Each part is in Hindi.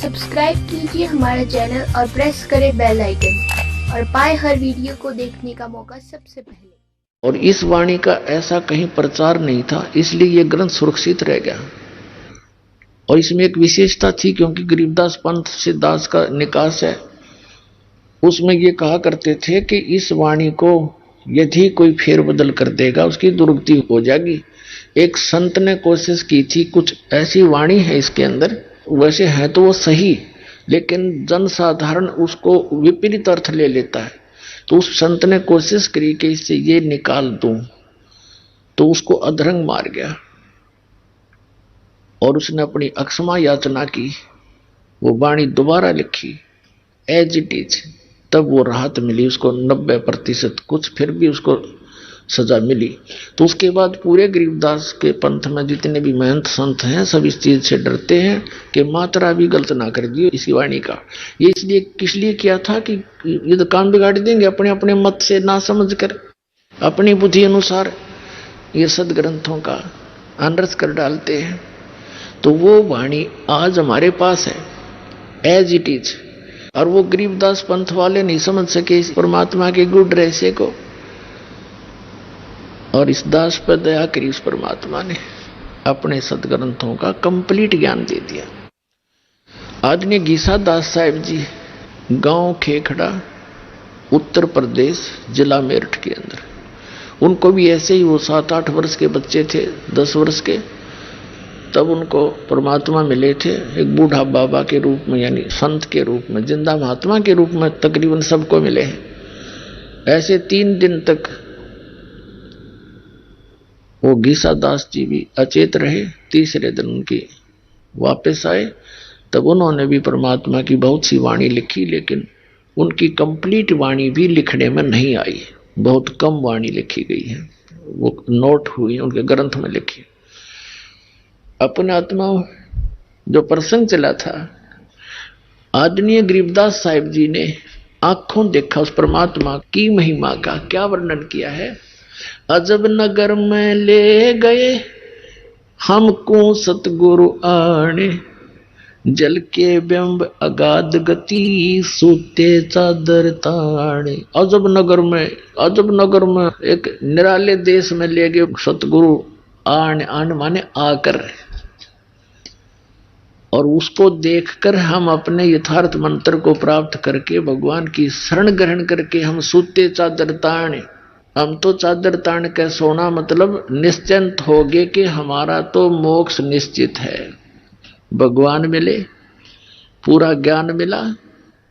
सब्सक्राइब कीजिए हमारे चैनल और प्रेस करें बेल आइकन और पाए हर वीडियो को देखने का मौका सबसे पहले। और इस वाणी का ऐसा कहीं प्रचार नहीं था, इसलिए यह ग्रंथ सुरक्षित रह गया। और इसमें एक विशेषता थी, क्योंकि गरीबदास पंथ से दास का निकास है। उसमें ये कहा करते थे कि इस वाणी को यदि कोई फेरबदल कर देगा उसकी दुर्गति हो जाएगी। एक संत ने कोशिश की थी, कुछ ऐसी वाणी है इसके अंदर, वैसे है तो वो सही, लेकिन जनसाधारण उसको विपरीत अर्थ ले लेता है। तो उस संत ने कोशिश करी कि इससे ये निकाल दूं, तो उसको अधरंग मार गया और उसने अपनी अक्षमा याचना की, वो वाणी दोबारा लिखी एज इट इज। तब वो राहत मिली उसको 90%, कुछ फिर भी उसको सजा मिली। तो उसके बाद पूरे गरीबदास के पंथ में जितने भी महंत संत हैं सब इस चीज से डरते हैं कि मात्रा भी गलत ना कर दियो इसी वाणी का। ये इसलिए किस लिए किया था कि ये तो काम बिगाड़ देंगे, अपने अपने मत से ना समझ कर अपनी बुद्धि अनुसार ये सदग्रंथों का अनर्थ कर डालते हैं। तो वो वाणी आज हमारे पास है एज इट इज। और वो गरीबदास पंथ वाले नहीं समझ सके इस परमात्मा के गुण रहस्य को, और इस दास पर दया करी उस परमात्मा ने अपने सदग्रंथों का कंप्लीट ज्ञान दे दिया। आदरणीय गीसा दास साहिब जी, गांव खेखड़ा, उत्तर प्रदेश, जिला मेरठ के अंदर, उनको भी ऐसे ही वो 7-8 वर्ष के बच्चे थे, 10 वर्ष के, तब उनको परमात्मा मिले थे एक बूढ़ा बाबा के रूप में, यानी संत के रूप में, जिंदा महात्मा के रूप में तकरीबन सबको मिले हैं। ऐसे 3 दिन तक वो गीसा दास जी भी अचेत रहे। तीसरे दिन उनकी वापस आए, तब उन्होंने भी परमात्मा की बहुत सी वाणी लिखी, लेकिन उनकी कंप्लीट वाणी भी लिखने में नहीं आई, बहुत कम वाणी लिखी गई है, वो नोट हुई उनके ग्रंथ में लिखी। अपने आत्मा जो प्रसंग चला था, आदरणीय गरीबदास साहिब जी ने आंखों देखा उस परमात्मा की महिमा का। क्या वर्णन किया है, अजब नगर में ले गए हमको सतगुरु आने, जल के बिंब अगाध गति सूते चादर ताने। अजब नगर में एक निराले देश में ले गए सतगुरु आने माने आकर, और उसको देखकर हम अपने यथार्थ मंत्र को प्राप्त करके भगवान की शरण ग्रहण करके हम सूते चादर ताने। हम तो चादर तान के सोना, मतलब निश्चिंत हो गए कि हमारा तो मोक्ष निश्चित है। भगवान मिले, पूरा ज्ञान मिला,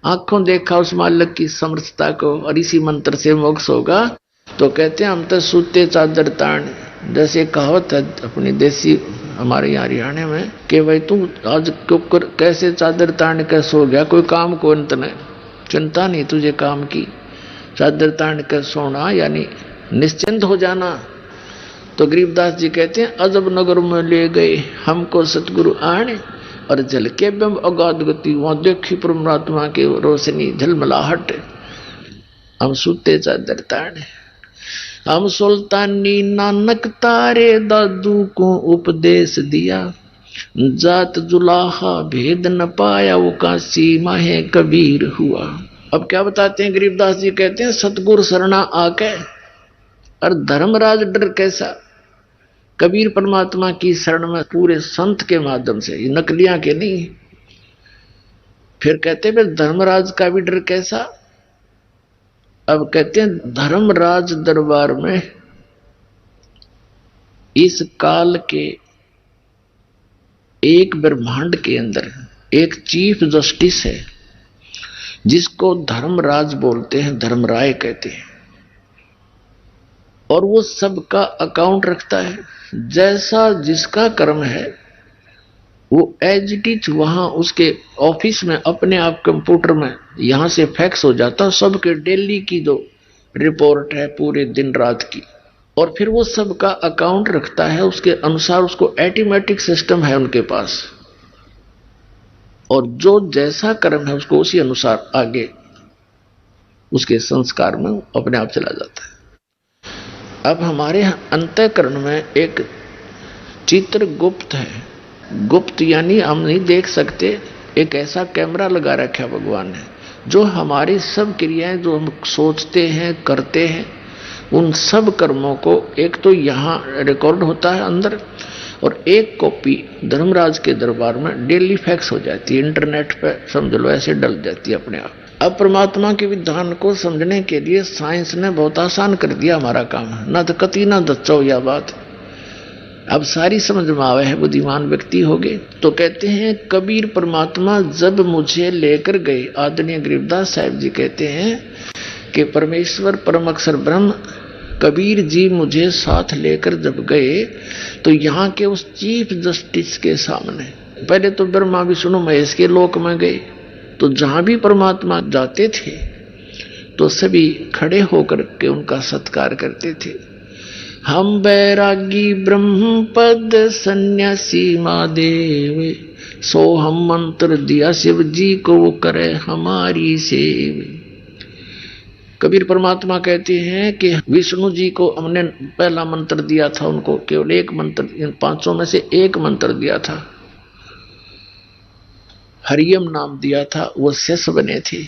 आंखों देखा उस मालिक की समर्थता को, और इसी मंत्र से मोक्ष होगा। तो कहते हैं हम तो सूते चादर तान, जैसे कहावत है अपनी देसी हमारे यहाँ हरियाणा में कि भाई तू आज कैसे चादर तान के सो गया, कोई काम को अंत नहीं, चिंता नहीं तुझे काम की, चादर तान कर सोना यानी निश्चिंत हो जाना। तो गरीबदास जी कहते हैं अजब नगर में ले गए हमको सतगुरु आने, और जल के बिंब अगाध गति, वहां देखी परमात्मा की रोशनी झलमलाहट, हम सूते चादर ताने। हम सुल्तानी नानक तारे दादू को उपदेश दिया, जात जुलाहा भेद न पाया वो काशी माहे कबीर हुआ। अब क्या बताते हैं गरीबदास जी, कहते हैं सतगुरु शरणा आके और धर्मराज डर कैसा। कबीर परमात्मा की शरण में पूरे संत के माध्यम से, ये नकलियां के नहीं। फिर कहते हैं धर्मराज का भी डर कैसा। अब कहते हैं धर्मराज दरबार में इस काल के एक ब्रह्मांड के अंदर एक चीफ जस्टिस है जिसको धर्मराज बोलते हैं, धर्मराय कहते हैं, और वो सबका अकाउंट रखता है। जैसा जिसका कर्म है वो एज इट इज वहां उसके ऑफिस में अपने आप कंप्यूटर में यहां से फैक्स हो जाता, सबके डेली की जो रिपोर्ट है पूरे दिन रात की, और फिर वो सबका अकाउंट रखता है उसके अनुसार। उसको ऑटोमेटिक सिस्टम है उनके पास, और जो जैसा कर्म है उसको उसी अनुसार आगे उसके संस्कार में अपने आप चला जाता है। अब हमारे अंतःकरण में एक चित्र गुप्त है। गुप्त यानी हम नहीं देख सकते, एक ऐसा कैमरा लगा रखा है भगवान ने, जो हमारी सब क्रियाएं जो हम सोचते हैं करते हैं उन सब कर्मों को एक तो यहाँ रिकॉर्ड होता है अंदर, और एक कॉपी धर्मराज के दरबार में डेली फैक्स हो जाती है, इंटरनेट पे समझ लो ऐसे डल जाती है अपने आप। अब परमात्मा के विधान को समझने के लिए साइंस ने बहुत आसान कर दिया हमारा काम, ना तो कति ना दच्चो यह बात अब सारी समझ में आवे है, बुद्धिमान व्यक्ति हो गए। तो कहते हैं कबीर परमात्मा जब मुझे लेकर गए, आदरणीय गरीबदास साहिब जी कहते हैं कि परमेश्वर परम अक्षर ब्रह्म कबीर जी मुझे साथ लेकर जब गए तो यहाँ के उस चीफ जस्टिस के सामने, पहले तो ब्रह्मा विष्णु महेश के लोक में गए, तो जहां भी परमात्मा जाते थे तो सभी खड़े होकर के उनका सत्कार करते थे। हम बैरागी ब्रह्म पद सन्यासी महादेव, सो हम मंत्र दिया शिव जी को वो करे हमारी सेव। कबीर परमात्मा कहते हैं कि विष्णु जी को हमने पहला मंत्र दिया था, उनको केवल एक मंत्र, इन 500 में से एक मंत्र दिया था, हरियम नाम दिया था, वो शेष बने थे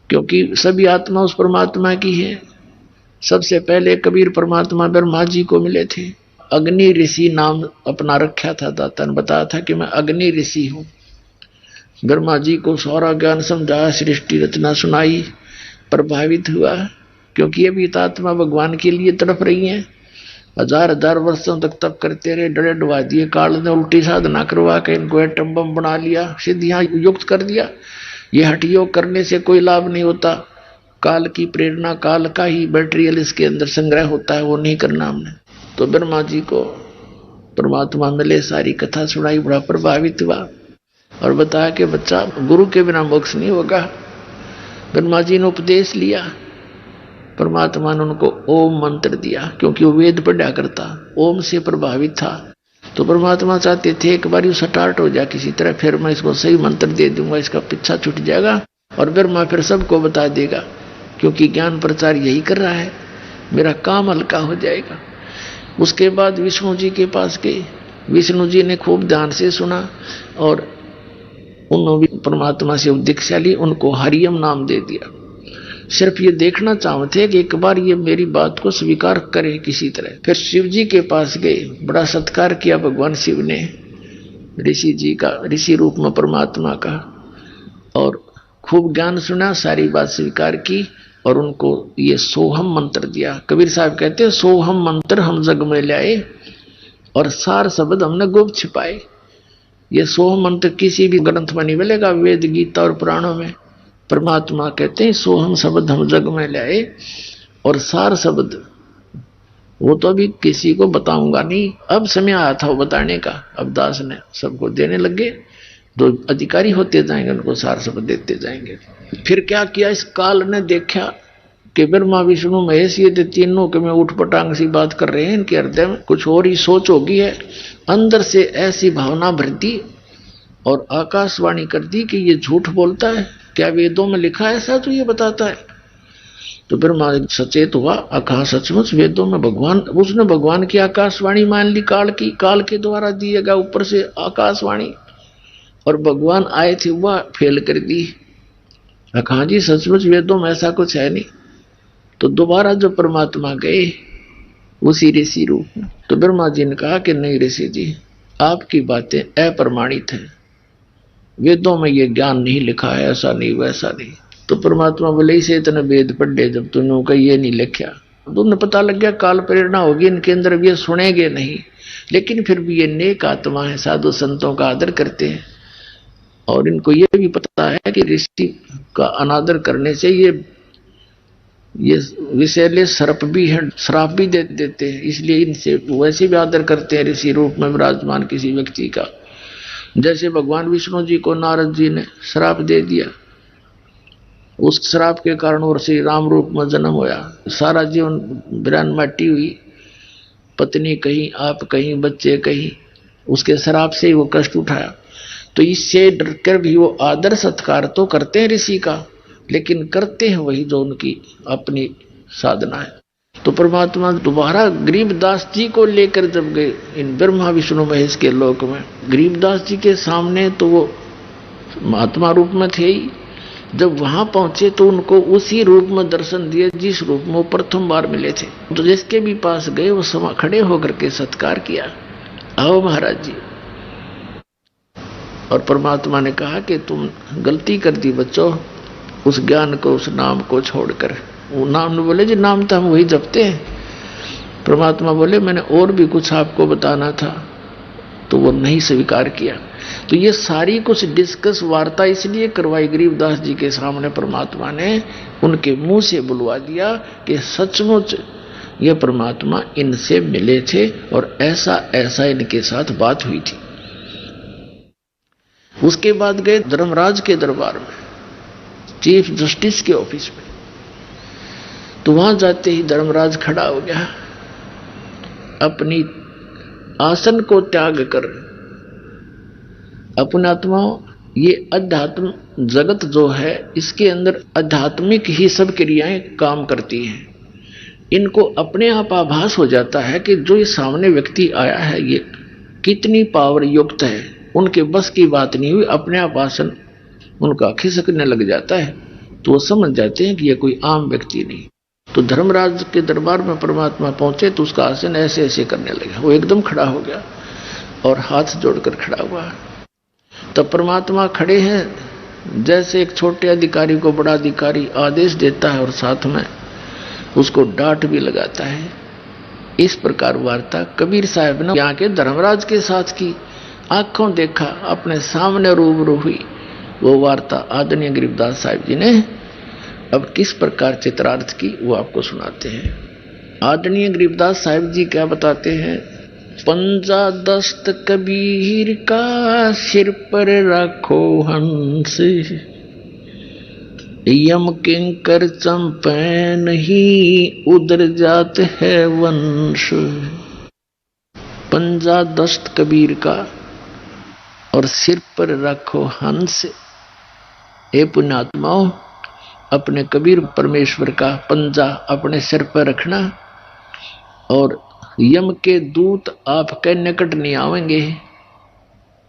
क्योंकि सभी आत्मा उस परमात्मा की है। सबसे पहले कबीर परमात्मा ब्रह्मा जी को मिले थे, अग्नि ऋषि नाम अपना रखा था, दाता ने बताया था कि मैं अग्नि ऋषि हूं। ब्रह्मा जी को सारा ज्ञान समझाया, सृष्टि रचना सुनाई, प्रभावित हुआ क्योंकि ये भी आत्मा भगवान के लिए तड़प रही है। 1000 वर्षों तक तप करते रहे, डरे डुबा दिए, काल ने उल्टी साधना करवा के इनको एटम बम बना लिया, सिद्धियां युक्त कर दिया। ये हठ योग करने से कोई लाभ नहीं होता, काल की प्रेरणा, काल का ही मटेरियल इसके अंदर संग्रह होता है, वो नहीं करना हमने। तो ब्रह्मा जी को परमात्मा मिले, सारी कथा सुनाई, बड़ा प्रभावित हुआ और बताया कि बच्चा गुरु के बिना मोक्ष नहीं होगा। ब्रह्मा जी ने उपदेश लिया, परमात्मा ने उनको ओम मंत्र दिया क्योंकि वो वेद पढ़ा करता, ओम से प्रभावित था। तो परमात्मा चाहते थे एक बार यू स्टार्ट हो जाए किसी तरह, फिर मैं इसको सही मंत्र दे दूंगा, इसका पीछा छूट जाएगा और ब्रह्मा फिर सबको बता देगा क्योंकि ज्ञान प्रचार यही कर रहा है, मेरा काम हल्का हो जाएगा। उसके बाद विष्णु जी के पास गए, विष्णु जी ने खूब ध्यान से सुना और उन्होंने परमात्मा से दीक्षा ली, उनको हरियम नाम दे दिया। सिर्फ ये देखना चाहते कि एक बार ये मेरी बात को स्वीकार करे किसी तरह। फिर शिव जी के पास गए, बड़ा सत्कार किया भगवान शिव ने ऋषि जी का, ऋषि रूप में परमात्मा का, और खूब ज्ञान सुना, सारी बात स्वीकार की और उनको ये सोहम मंत्र दिया। कबीर साहब कहते हैं सोहम मंत्र हम जग में लाए और सार शब्द हमने गुप्त छिपाए। ये सोहम मंत्र किसी भी ग्रंथ में नहीं मिलेगा, वेद गीता और पुराणों में। परमात्मा कहते हैं सोहम शब्द हम जग में लाए और सार शब्द वो तो अभी किसी को बताऊंगा नहीं, अब समय आया था वो बताने का, अब दास ने सबको देने लगे, जो अधिकारी होते जाएंगे उनको सार शब्द देते जाएंगे। फिर क्या किया, इस काल ने देखा कि ब्रह्मा विष्णु महेश ये तीनों के में उठ पटांग सी बात कर रहे हैं, इनके हृदय में कुछ और ही सोच होगी है। अंदर से ऐसी भावना भर दी और आकाशवाणी कर दी कि ये झूठ बोलता है, क्या वेदों में लिखा है ऐसा तो ये बताता है। तो ब्रह्मा सचेत हुआ, कहा सचमुच वेदों में भगवान, उसने भगवान की आकाशवाणी मान ली, काल की, काल के द्वारा दिएगा ऊपर से आकाशवाणी, और भगवान आए थे वह फेल कर दी। कहा जी सचमुच वेदों में ऐसा कुछ है नहीं। तो दोबारा जो परमात्मा गए उसी ऋषि रूप में, तो ब्रह्मा जी ने कहा कि नहीं ऋषि जी, आपकी बातें अप्रमाणित हैं, वेदों में ये ज्ञान नहीं लिखा है, ऐसा नहीं वैसा नहीं। तो परमात्मा बोले इसे इतने वेद पढ़े जब तूने कहा ये नहीं लिखा, तो उन्हें पता लग गया काल प्रेरणा होगी इनके अंदर, भी ये सुनेंगे नहीं, लेकिन फिर भी ये नेक आत्मा है, साधु संतों का आदर करते हैं और इनको ये भी पता है कि ऋषि का अनादर करने से ये विषैले सर्प भी हैं, श्राप भी दे देते हैं, इसलिए इनसे वैसे भी आदर करते हैं ऋषि रूप में विराजमान किसी व्यक्ति का। जैसे भगवान विष्णु जी को नारद जी ने श्राप दे दिया, उस श्राप के कारण और श्री राम रूप में जन्म होया, सारा जीवन बिरान माटी हुई, पत्नी कहीं, आप कहीं, बच्चे कहीं, उसके श्राप से ही वो कष्ट उठाया। तो इससे डरकर भी वो आदर सत्कार तो करते हैं ऋषि का, लेकिन करते हैं वही जो उनकी अपनी साधना है। तो परमात्मा दोबारा गरीबदास जी को लेकर जब गए इन ब्रह्मा विष्णु महेश के लोक में, गरीबदास जी के सामने तो वो महात्मा रूप में थे ही। जब वहां पहुंचे तो उनको उसी रूप में दर्शन दिए जिस रूप में वो प्रथम बार मिले थे। तो जिसके भी पास गए वो समा खड़े होकर के सत्कार किया, आओ महाराज जी। और परमात्मा ने कहा कि तुम गलती कर दी बच्चों, उस ज्ञान को, उस नाम को छोड़कर। वो नाम ने बोले जी नाम तो हम वही जपते हैं। परमात्मा बोले मैंने और भी कुछ आपको बताना था, तो वो नहीं स्वीकार किया। तो ये सारी कुछ डिस्कस वार्ता इसलिए करवाई गरीबदास जी के सामने, परमात्मा ने उनके मुंह से बुलवा दिया कि सचमुच ये परमात्मा इनसे मिले थे और ऐसा ऐसा इनके साथ बात हुई थी। उसके बाद गए धर्मराज के दरबार में, चीफ जस्टिस के ऑफिस में। तो वहां जाते ही धर्मराज खड़ा हो गया, अपनी आसन को त्याग कर। अपने आत्माओं, ये अध्यात्म जगत जो है इसके अंदर आध्यात्मिक ही सब क्रियाएं काम करती हैं। इनको अपने आप आभास हो जाता है कि जो ये सामने व्यक्ति आया है ये कितनी पावर युक्त है, उनके बस की बात नहीं हुई, अपने आप आसन उनका खिसकने लग जाता है। तो वो समझ जाते हैं कि ये कोई आम व्यक्ति नहीं। तो धर्मराज के दरबार में परमात्मा पहुंचे तो उसका आसन ऐसे ऐसे करने लगा, वो एकदम खड़ा हो गया और हाथ जोड़कर खड़ा हुआ। तब परमात्मा खड़े हैं, जैसे एक छोटे अधिकारी को बड़ा अधिकारी आदेश देता है और साथ में उसको डांट भी लगाता है। इस प्रकार वार्ता कबीर साहब ने यहाँ के धर्मराज के साथ की, आंखों देखा, अपने सामने रूबरू हुई वो वार्ता आदरणीय गरीबदास साहिब जी ने अब किस प्रकार चित्रार्थ की वो आपको सुनाते हैं। आदरणीय गरीबदास साहिब जी क्या बताते हैं, पंजा दस्त कबीर का सिर पर रखो हंस, यम किंकर चंपे नहीं उधर जात है वंश। पंजा दस्त कबीर का और सिर पर रखो हंस। हे पुण्यात्माओं, अपने कबीर परमेश्वर का पंजा अपने सिर पर रखना और यम के दूत आपके निकट नहीं आवेंगे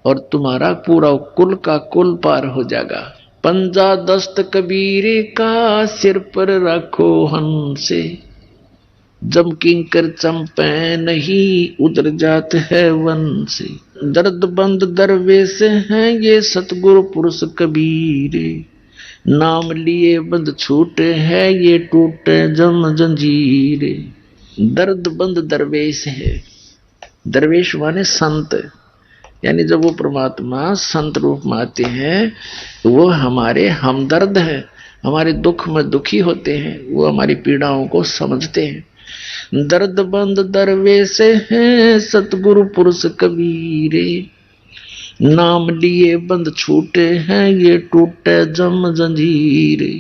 और तुम्हारा पूरा कुल का कुल पार हो जाएगा। पंजा दस्त कबीर का सिर पर रखो हंसे, जम किंकर चंपे नहीं उधर जात है वन से। दर्द बंद दरवेश हैं ये सतगुरु पुरुष कबीर, नाम लिए बंद छूटे हैं ये टूटे जम जंजीर। दर्द बंद दरवेश है, दरवेश माने संत, यानी जब वो परमात्मा संत रूप में आते हैं वो हमारे हमदर्द हैं, हमारे दुख में दुखी होते हैं, वो हमारी पीड़ाओं को समझते हैं। दर्द बंद दरवेश हैं सतगुरु पुरुष कबीरे, नाम लिए बंद छूटे हैं ये टूटे जम जंजीरे।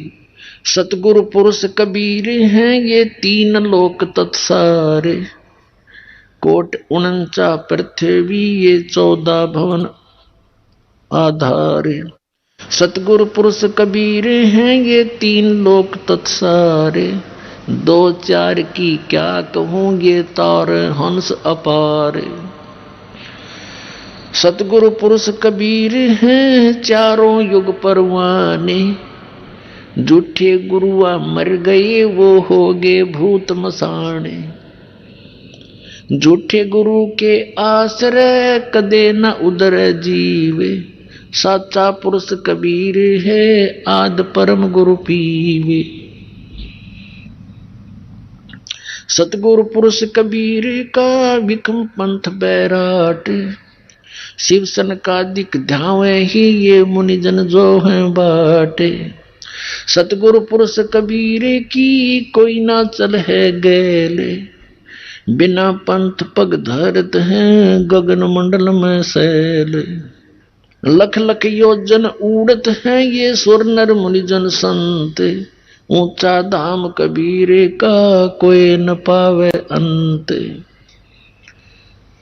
सतगुरु पुरुष कबीर हैं ये तीन लोक तत्सारे, कोट 49 पृथ्वी ये 14 भवन आधारे। सतगुरु पुरुष कबीर हैं ये तीन लोक तत्सारे, 2 4 की क्या कहूं ये तार हंस अपारे। सतगुरु पुरुष कबीर हैं चारों युग परवाने, झूठे गुरुआ मर गए वो हो गए भूत मसाने। झूठे गुरु के आश्रय कदे न उदर जीवे, साचा पुरुष कबीर है आद परम गुरु पीवे। सतगुरु पुरुष कबीर का विक्रम पंथ बैराट, शिव सन का दिक ध्यावे ही ये मुनिजन जो है बाटे। सतगुरु पुरुष कबीर की कोई ना चल है गैले, बिना पंथ पग धरत हैं गगन मंडल में सैल। लख लख योजन उड़त हैं ये सुर नर मुनिजन संत, ऊंचा धाम कबीर का कोई न पावे अंत।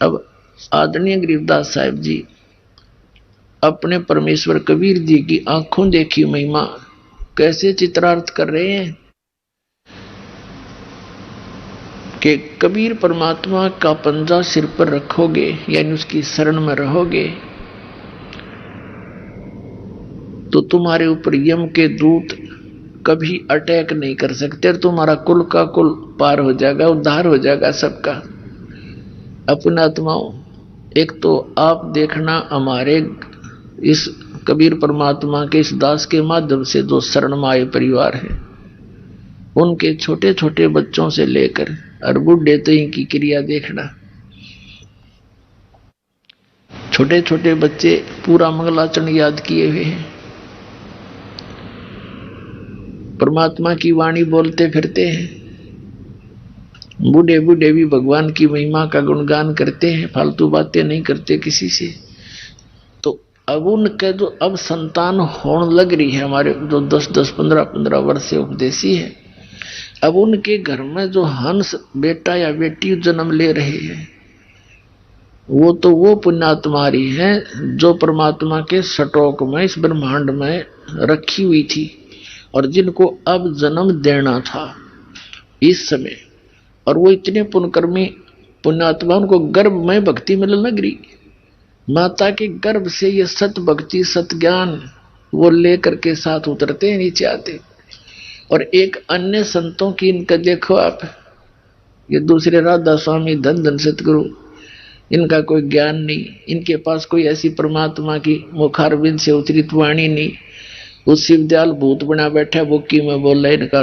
अब आदरणीय गरीबदास साहिब जी अपने परमेश्वर कबीर जी की आंखों देखी महिमा कैसे चित्रार्थ कर रहे हैं। कि कबीर परमात्मा का पंजा सिर पर रखोगे, यानी उसकी शरण में रहोगे, तो तुम्हारे ऊपर यम के दूत कभी अटैक नहीं कर सकते और तुम्हारा कुल का कुल पार हो जाएगा, उद्धार हो जाएगा सबका। अपने आत्माओं, एक तो आप देखना हमारे इस कबीर परमात्मा के इस दास के माध्यम से जो शरण में आए परिवार है, उनके छोटे छोटे बच्चों से लेकर और बुढ़े तक की क्रिया देखना। छोटे छोटे बच्चे पूरा मंगलाचरण याद किए हुए हैं, परमात्मा की वाणी बोलते फिरते हैं, बूढ़े बूढ़े भी भगवान की महिमा का गुणगान करते हैं, फालतू बातें नहीं करते किसी से। तो अब उनके जो अब संतान होने लग रही है, हमारे जो 10-10, 15-15 वर्ष से उपदेशी है, अब उनके घर में जो हंस बेटा या बेटी जन्म ले रहे हैं, वो तो वो पुण्यात्मारी हैं जो परमात्मा के सटोक में इस ब्रह्मांड में रखी हुई थी और जिनको अब जन्म देना था इस समय। और वो इतने पुण्यकर्मी पुण्यात्मा, उनको गर्भ में भक्ति मिलने लग रही। माता के गर्भ से ये सत भक्ति सत ज्ञान वो लेकर के साथ उतरते हैं, नीचे आते। और एक अन्य संतों की इनका देखो आप, ये दूसरे राधा स्वामी धन धन सतगुरु, इनका कोई ज्ञान नहीं, इनके पास कोई ऐसी परमात्मा की मुखारबिंद से उतरित वाणी नहीं। उस शिवदयाल भूत बना बैठा बुक्की में बोल रहे, इनका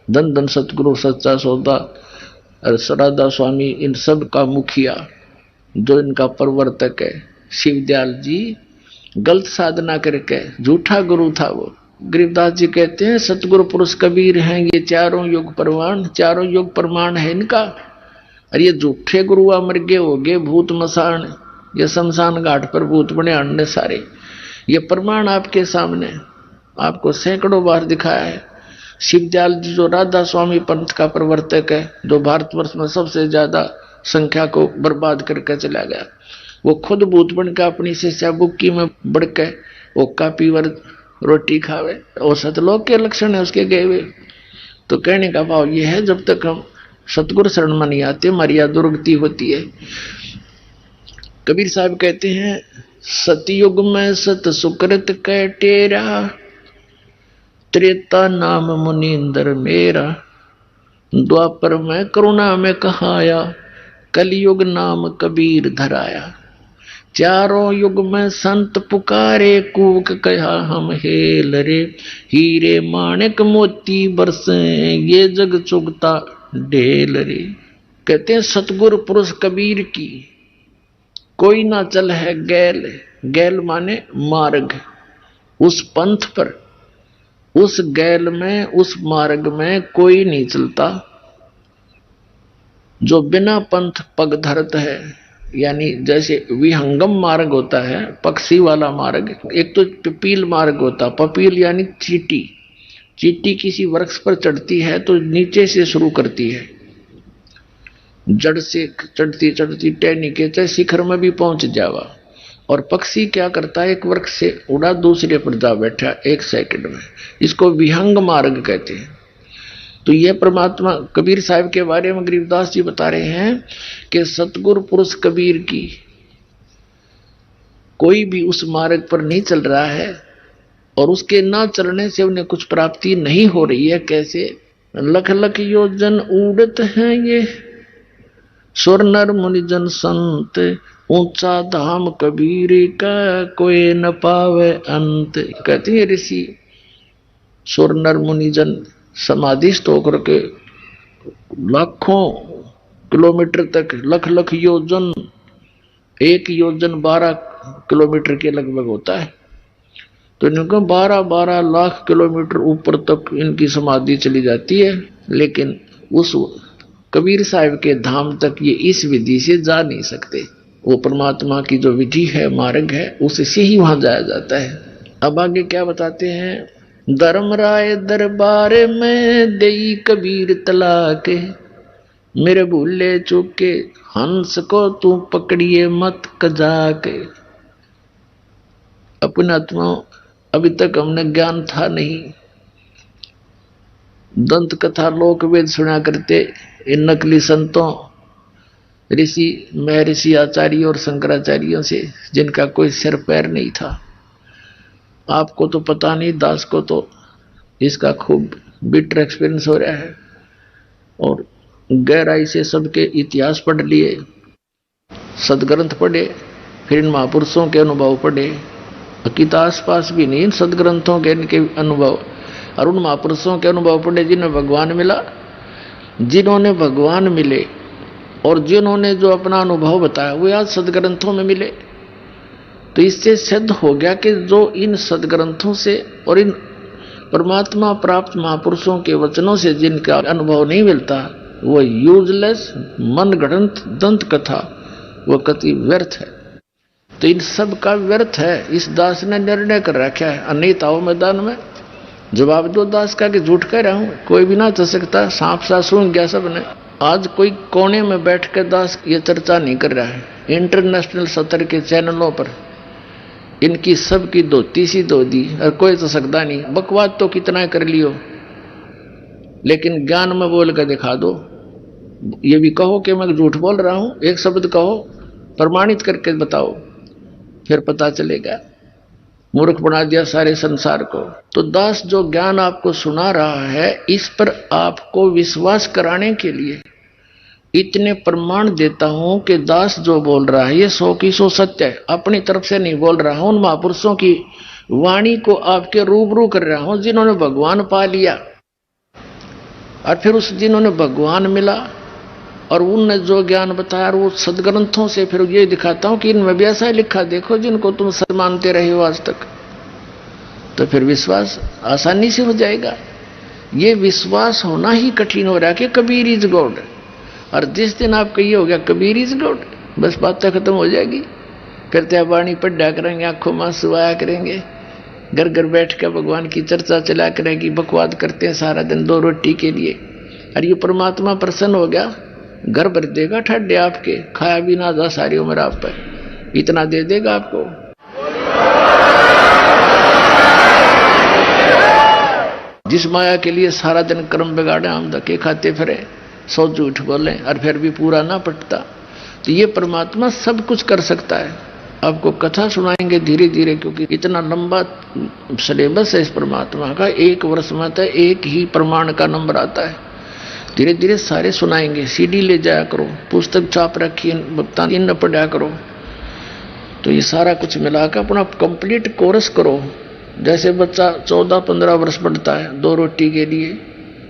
धन धन सतगुरु सच्चा सौदा और राधा स्वामी इन सब का मुखिया जो इनका प्रवर्तक है शिवदयाल जी, गलत साधना करके झूठा गुरु था वो। गरीबदास जी कहते हैं सतगुरु पुरुष कबीर हैं ये चारों युग प्रमाण, चारों युग प्रमाण है इनका। और ये झूठे गुरु मर गए हो गए भूत मसान, ये शमशान घाट पर भूत बने अन्य सारे। ये प्रमाण आपके सामने आपको सैकड़ों बार दिखाया है। शिवदयाल जी जो राधा स्वामी पंथ का प्रवर्तक है, जो भारतवर्ष में सबसे ज्यादा संख्या को बर्बाद करके चला गया, वो खुद भूत बन के अपनी शिष्या बुक्की में बढ़ के वो कापीवर रोटी खावे, और सतलोक के लक्षण है उसके गए हुए। तो कहने का भाव ये है, जब तक हम सतगुरु शरण में नहीं आते हमारी दुर्गति होती है। कबीर साहब कहते हैं सतयुग में सत सुकृत कै टेरा, त्रेता नाम मुनींद्र मेरा, द्वापर में करुणा में कहाया, कलयुग नाम कबीर धराया। चारों युग में संत पुकारे, कूक कहा हम हेल रे, हीरे माणिक मोती बरसे, ये जग चुगता ढेल रे। कहते हैं सतगुरु पुरुष कबीर की कोई ना चल है गैल, गैल माने मार्ग, उस पंथ पर, उस गैल में, उस मार्ग में कोई नहीं चलता जो बिना पंथ पग धरत है। यानी जैसे विहंगम मार्ग होता है, पक्षी वाला मार्ग, एक तो पपील मार्ग होता, पपील यानी चींटी, चींटी किसी वृक्ष पर चढ़ती है तो नीचे से शुरू करती है, जड़ से चढ़ती चढ़ती टहनी के चाहे शिखर में भी पहुंच जावा। और पक्षी क्या करता है, एक वृक्ष से उड़ा दूसरे पर जा बैठा 1 सेकंड में, इसको विहंग मार्ग कहते हैं। तो यह परमात्मा कबीर साहब के बारे में गरीबदास जी बता रहे हैं कि सतगुरु पुरुष कबीर की कोई भी उस मार्ग पर नहीं चल रहा है और उसके ना चलने से उन्हें कुछ प्राप्ति नहीं हो रही है। कैसे? लख लख योजन उड़त हैं ये सुर नर मुनिजन संत, ऊंचा धाम कबीर का कोई न पावे अंत। कहते हैं ऋषि सुर नर मुनिजन समाधिस्थ होकर के लाखों किलोमीटर तक, लख लख योजन, 1 योजन 12 किलोमीटर के लगभग होता है, तो इनको 12-12 लाख किलोमीटर ऊपर तक इनकी समाधि चली जाती है। लेकिन उस कबीर साहब के धाम तक ये इस विधि से जा नहीं सकते। वो परमात्मा की जो विधि है, मार्ग है, उससे ही वहां जाया जाता है। अब आगे क्या बताते हैं, धर्मराय दरबार में देई कबीर तलाके, मेरे भूले चूके हंस को तू पकड़िए मत कजाके। अपने आत्मा अभी तक हमने ज्ञान था नहीं, दंत कथा लोक वेद सुना करते इन नकली संतों ऋषि महर्षि आचार्य और शंकराचार्यों से, जिनका कोई सिर पैर नहीं था। आपको तो पता नहीं, दास को तो इसका खूब बिटर एक्सपीरियंस हो रहा है और गहराई से सबके इतिहास पढ़ लिए, सदग्रंथ पढ़े, फिर इन महापुरुषों के अनुभव पढ़े। गीता आसपास भी नहीं, इन सदग्रंथों के इनके अनुभव और उन महापुरुषों के अनुभव पढ़े जिन्हें भगवान मिला, जिन्होंने भगवान मिले और जिन्होंने जो अपना अनुभव बताया वो आज सदग्रंथों में मिले। तो इससे सिद्ध हो गया कि जो इन सदग्रंथों से और इन परमात्मा प्राप्त महापुरुषों के वचनों से जिनका अनुभव नहीं मिलता, वो यूजलेस मनगढ़ंत दंत कथा वो कति व्यर्थ है। तो इन सब का व्यर्थ है। इस दास ने निर्णय कर रखा है, अनित आओ मैदान में जवाब दो दास का कि झूठ कह रहा हूं, कोई भी ना चल सकता, सांप सा सूंघ गया सबने। आज कोई कोने में बैठ कर दास ये चर्चा नहीं कर रहा है। इंटरनेशनल स्तर के चैनलों पर इनकी सबकी धोती सी धो दी और कोई तो सकता नहीं। बकवाद तो कितना कर लियो, लेकिन ज्ञान में बोल कर दिखा दो। ये भी कहो कि मैं झूठ बोल रहा हूं, एक शब्द कहो, प्रमाणित करके बताओ, फिर पता चलेगा। मूर्ख बना दिया सारे संसार को। तो दास जो ज्ञान आपको सुना रहा है, इस पर आपको विश्वास कराने के लिए इतने प्रमाण देता हूं कि दास जो बोल रहा है ये 100 की 100 सत्य है। अपनी तरफ से नहीं बोल रहा हूं, उन महापुरुषों की वाणी को आपके रूबरू कर रहा हूं जिन्होंने भगवान पा लिया और फिर उस जिन्होंने भगवान मिला और उनने जो ज्ञान बताया वो सदग्रंथों से फिर ये दिखाता हूं कि इनमें भी ऐसा ही लिखा, देखो जिनको तुम सच मानते रहे हो आज तक। तो फिर विश्वास आसानी से हो जाएगा। ये विश्वास होना ही कठिन हो रहा है कि कबीर इज गॉड। और जिस दिन आपका ये हो गया कबीर इज गॉड, बस बातें खत्म हो जाएगी। फिर त्या वाणी पढ़ा करेंगे, आंखों में आंसू आया करेंगे, घर घर बैठ कर भगवान की चर्चा चला करेंगी। बकवाद करते हैं सारा दिन 2 रोटी के लिए। और ये परमात्मा प्रसन्न हो गया, घर भर देगा ठड्डे आपके, खाया भी ना जा सारी उम्र आप पर, इतना दे देगा आपको। जिस माया के लिए सारा दिन कर्म बिगाड़े, हम धक्के खाते फिरे, 100 झूठ बोले और फिर भी पूरा ना पटता। तो ये परमात्मा सब कुछ कर सकता है। आपको कथा सुनाएंगे धीरे धीरे, क्योंकि इतना लंबा सिलेबस है इस परमात्मा का। 1 वर्ष में तो 1 ही प्रमाण का नंबर आता है। धीरे धीरे सारे सुनाएंगे। CD ले जाया करो, पुस्तक छाप रखी भक्ता इन पढ़ा करो। तो ये सारा कुछ मिलाकर अपना कंप्लीट कोर्स करो। जैसे बच्चा 14-15 वर्ष पढ़ता है 2 रोटी के लिए,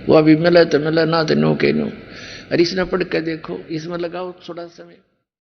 वो अभी मिले तो मिले, ना तो नो के नो। और इसने पढ़ के देखो, इसमें लगाओ थोड़ा समय।